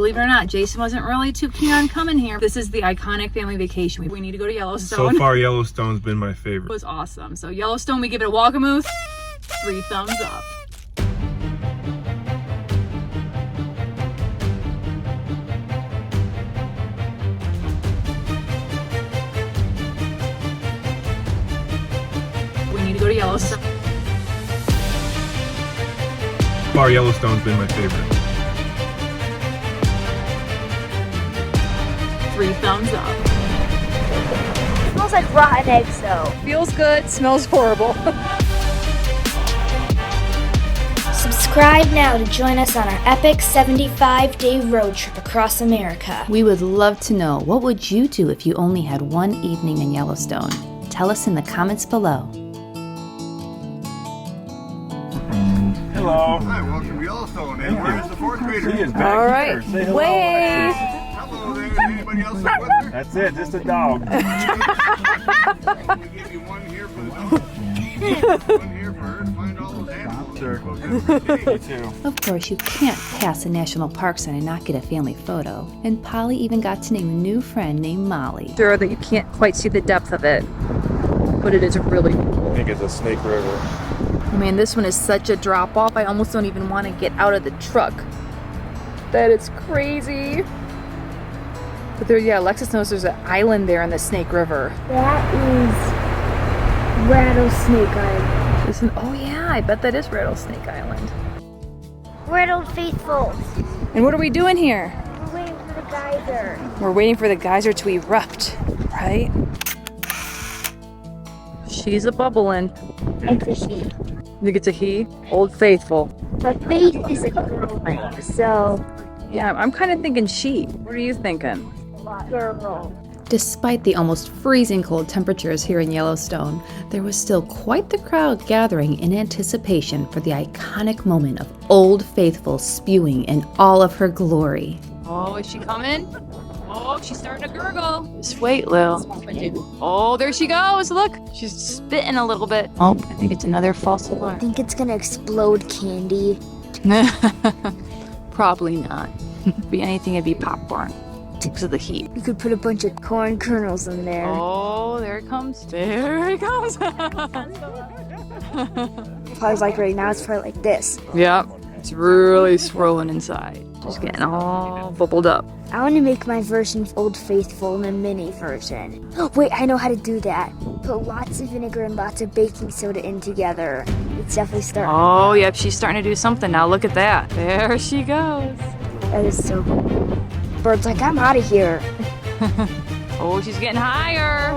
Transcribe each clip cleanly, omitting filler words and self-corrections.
Believe it or not, Jason wasn't really too keen on coming here. This is the iconic family vacation. We need to go to Yellowstone. So far, Yellowstone's been my favorite. It was awesome. So Yellowstone, we give it a Walkamoose. 3 thumbs up. We need to go to Yellowstone. So far, Yellowstone's been my favorite. 3 thumbs up. It smells like rotten eggs though. Feels good, smells horrible. Subscribe now to join us on our epic 75-day road trip across America. We would love to know, what would you do if you only had one evening in Yellowstone? Tell us in the comments below. Hello. Hi, welcome to Yellowstone. And where's the 4th grader? He is back All right, here. Say hello, wave. Alexis. Hello there. Is anybody else with her? That's it, just a dog. We give you one here for the dog. One here for her to find all those animals. Sure. Okay. You too. Of course, you can't pass a national park sign and not get a family photo. And Polly even got to name a new friend named Molly. Sure that you can't quite see the depth of it, but it is really cool. I think it's a Snake River. I mean, this one is such a drop off. I almost don't even want to get out of the truck. That is crazy. But there, yeah, Alexis knows there's an island there in the Snake River. That is Rattlesnake Island. Isn't? Oh yeah, I bet that is Rattlesnake Island. We're at Old Faithful. And what are we doing here? We're waiting for the geyser. We're waiting for the geyser to erupt, right? She's a bubbling. It's a she. You think it's a he? Old Faithful. But Faith is a girl name, so Yeah, I'm kind of thinking she. What are you thinking? girl. Despite the almost freezing cold temperatures here in Yellowstone, there was still quite the crowd gathering in anticipation for the iconic moment of Old Faithful spewing in all of her glory. Oh, is she coming? Oh, she's starting to gurgle. Just wait, Lil. Oh, there she goes. Look, she's spitting a little bit. Oh, I think it's another false I alarm. think it's gonna explode candy. Probably not. Be anything, it'd be popcorn because of the heat. You could put a bunch of corn kernels in there. Oh, there it comes. There it comes. Probably like right now, it's probably like this. Yep, it's really swirling inside. Just getting all bubbled up. I want to make my version of Old Faithful in a mini version. Oh, wait, I know how to do that. Put lots of vinegar and lots of baking soda in together. It's definitely starting. Oh, yep, she's starting to do something now. Look at that. There she goes. That is so cool. Bird's like, I'm out of here. Oh, she's getting higher.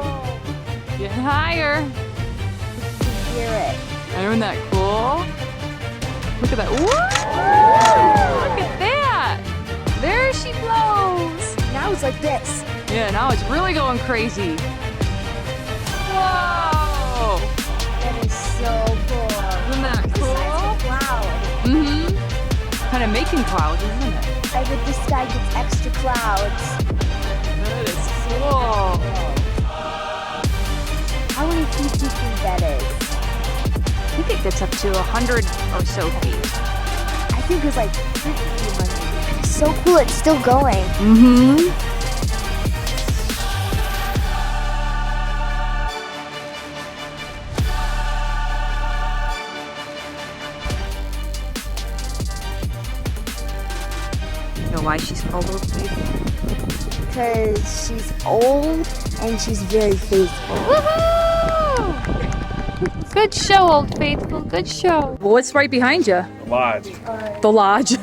Getting higher. Hear it. Isn't that cool? Look at that. Woo! Look at that. There she blows. Now it's like this. Yeah, now it's really going crazy. Whoa! That is so cool. Isn't that cool? Wow. Mm-hmm. Kind of making clouds, isn't it? I bet the sky gets extra clouds. That is cool. How many feet do you think that is? I think it gets up to 100 or so feet. I think it's like 1,500. So cool, it's still going. Mm-hmm. You know why she's called Old Faithful? Because she's old and she's very faithful. Woohoo! Good show, Old Faithful. Good show. What's right behind you? Lodge. The lodge.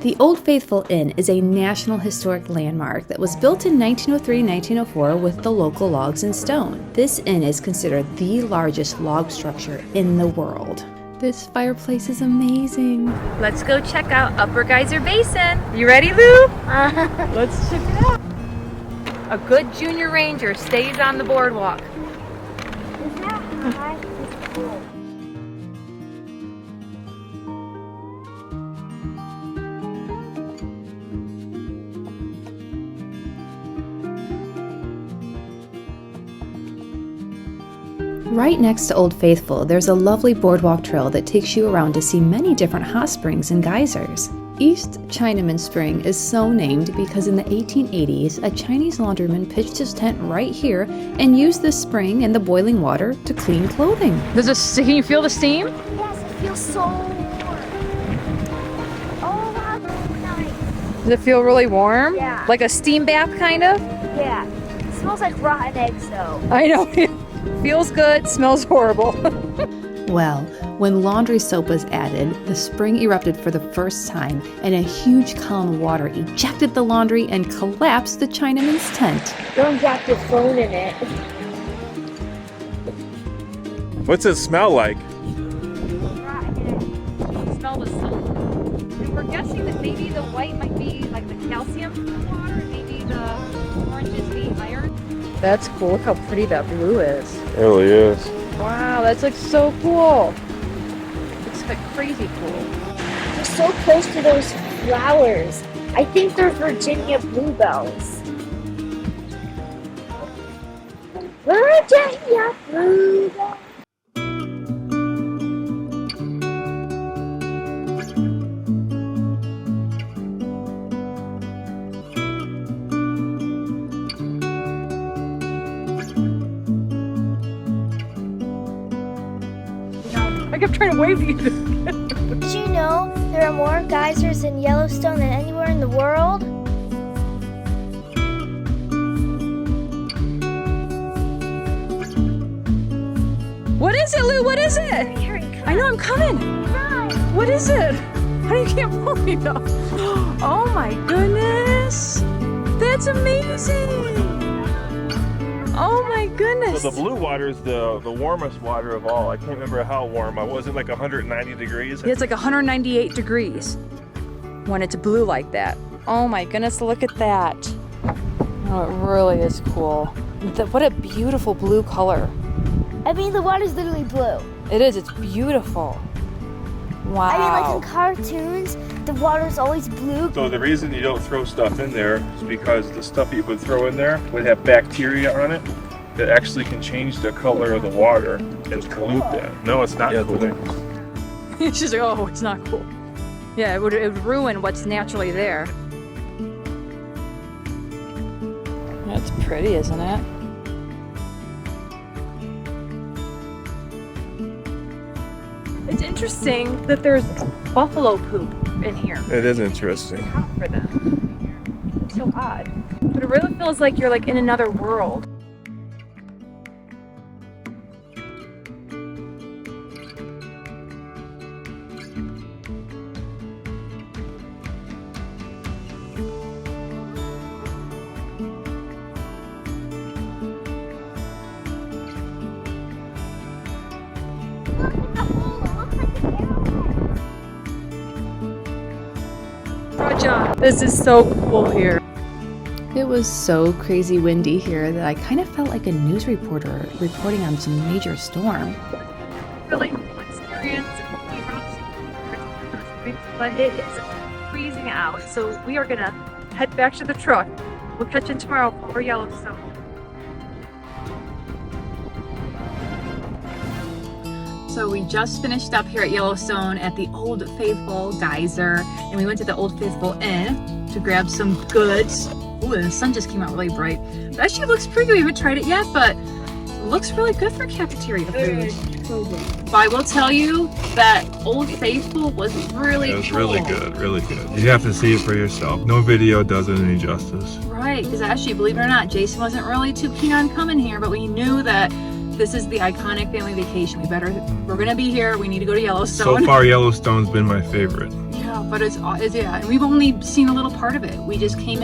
The Old Faithful Inn is a National Historic Landmark that was built in 1903-1904 with the local logs and stone. This inn is considered the largest log structure in the world. This fireplace is amazing. Let's go check out Upper Geyser Basin. You ready, Lou? Let's check it out. A good junior ranger stays on the boardwalk. Right next to Old Faithful, there's a lovely boardwalk trail that takes you around to see many different hot springs and geysers. East Chinaman Spring is so named because in the 1880s, a Chinese laundryman pitched his tent right here and used this spring and the boiling water to clean clothing. Can you feel the steam? Yes, it feels so warm. Oh, wow, that's nice. Does it feel really warm? Yeah. Like a steam bath, kind of? Yeah. It smells like rotten eggs, though. I know. Feels good, smells horrible. Well, when laundry soap was added, the spring erupted for the first time, and a huge column of water ejected the laundry and collapsed the Chinaman's tent. Don't drop your phone in it. What's it smell like? Smell the soap. And we're guessing that maybe the white might be like the calcium in the water, and maybe the orange is the iron. That's cool. Look how pretty that blue is. It really is. Wow, that's like so cool. It's like crazy cool. We're so close to those flowers. I think they're Virginia bluebells. Virginia bluebells. I kept trying to wave to you. Did you know there are more geysers in Yellowstone than anywhere in the world? What is it, Lou? What is it? Here it comes. I know I'm coming. What is it? How do you can't pull me though? Oh my goodness. That's amazing. Oh my goodness. So the blue water is the warmest water of all. I can't remember how warm. Was it like 190 degrees? It's like 198 degrees when it's blue like that. Oh my goodness, look at that. Oh, it really is cool. What a beautiful blue color. I mean, the water's literally blue. It is, it's beautiful. Wow. I mean, like in cartoons, the water's always blue. So the reason you don't throw stuff in there is because the stuff you would throw in there would have bacteria on it that actually can change the color of the water and pollute that. No, it's not cool. It's just like, oh, it's not cool. Yeah, it would ruin what's naturally there. That's pretty, isn't it? It's interesting that there's buffalo poop in here. It is interesting. Out for them. It's so odd. But it really feels like you're like in another world. This is so cool here. It was so crazy windy here that I kind of felt like a news reporter reporting on some major storm. Really cool experience, but it is freezing out. So we are gonna head back to the truck. We'll catch you tomorrow for Yellowstone. So we just finished up here at Yellowstone at the Old Faithful Geyser, and we went to the Old Faithful Inn to grab some goods. Ooh, and the sun just came out really bright. It actually looks pretty good. We haven't tried it yet, but it looks really good for cafeteria food. But I will tell you that Old Faithful was really It was cool. really good, really good. You have to see it for yourself. No video does it any justice. Right, because actually, believe it or not, Jason wasn't really too keen on coming here, but we knew that this is the iconic family vacation. We're gonna be here. We need to go to Yellowstone. So far, Yellowstone's been my favorite. Yeah, but it's yeah, and we've only seen a little part of it. We just came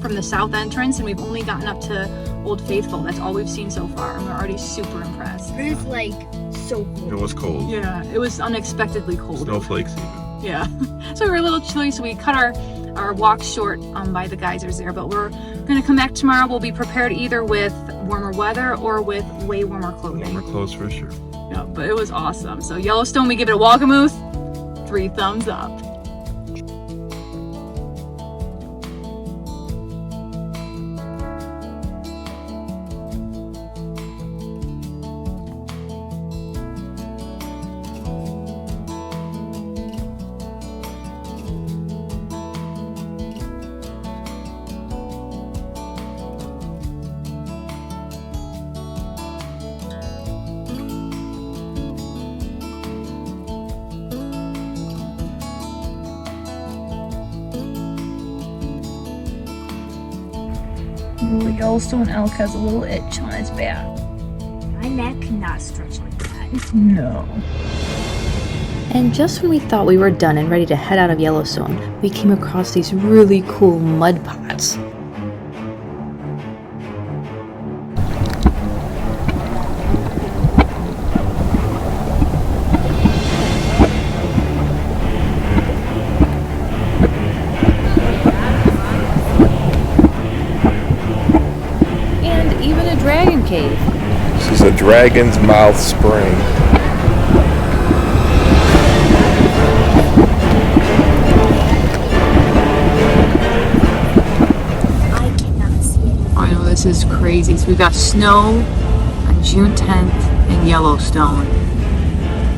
from the south entrance, and we've only gotten up to Old Faithful. That's all we've seen so far, and we're already super impressed. It is like so cool. It was cold. Yeah, it was unexpectedly cold. Snowflakes even. Yeah, so we were a little chilly, so we cut our walk short by the geysers there. But we're gonna come back tomorrow. We'll be prepared either with warmer weather or with way warmer clothing. Warmer clothes for sure. Yeah, but it was awesome. So Yellowstone, we give it a Walkamoose, 3 thumbs up. Ooh, Yellowstone elk has a little itch on its back. My neck cannot stretch like that. No. And just when we thought we were done and ready to head out of Yellowstone, we came across these really cool mud pots. And even a dragon cave. This is a Dragon's Mouth Spring. I cannot see it. I know, this is crazy. So we got snow on June 10th in Yellowstone.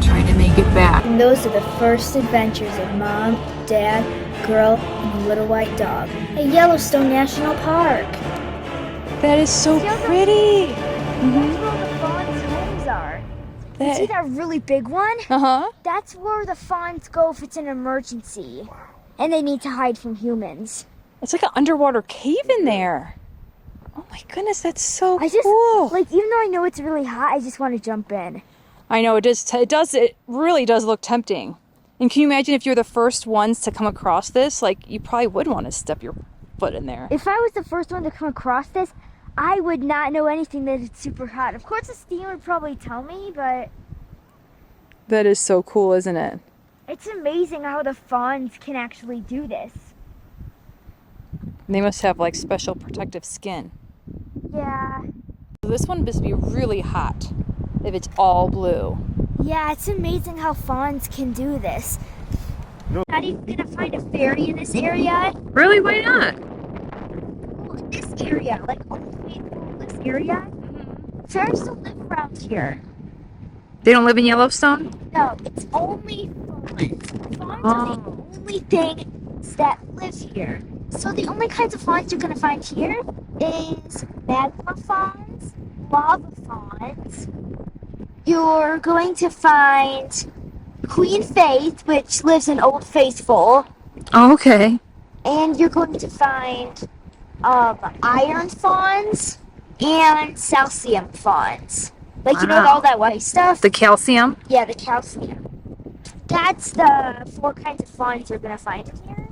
Trying to make it back. And those are the first adventures of Mom, Dad, girl, and the little white dog at Yellowstone National Park. That is so pretty. That's where all the fawns' homes are. You see that really big one? Uh-huh. That's where the fawns go if it's an emergency. And they need to hide from humans. It's like an underwater cave in there. Oh my goodness, that's so I just, cool. even though I know it's really hot, I just want to jump in. I know, it really does look tempting. And can you imagine if you're the first ones to come across this? Like, you probably would want to step your foot in there. If I was the first one to come across this, I would not know anything that it's super hot. Of course, the steam would probably tell me, but That is so cool, isn't it? it's amazing how the fawns can actually do this. They must have like special protective skin. Yeah. So this one must be really hot if it's all blue. Yeah, it's amazing how fawns can do this. No. Not even gonna find a fairy in this area. Really? Why not? Well, in this area, like only in this area, fairies don't live around here. They don't live in Yellowstone? No, it's only fawns. Fawns are the only things that live here. So the only kinds of fawns you're gonna find here is magma fawns, lava fawns. You're going to find Queen Faith, which lives in Old Faithful, Oh, okay. and you're going to find iron fawns and calcium fawns. Like, you know, Wow. all that white stuff? The calcium? Yeah, the calcium. That's the 4 kinds of fawns you're gonna find in here.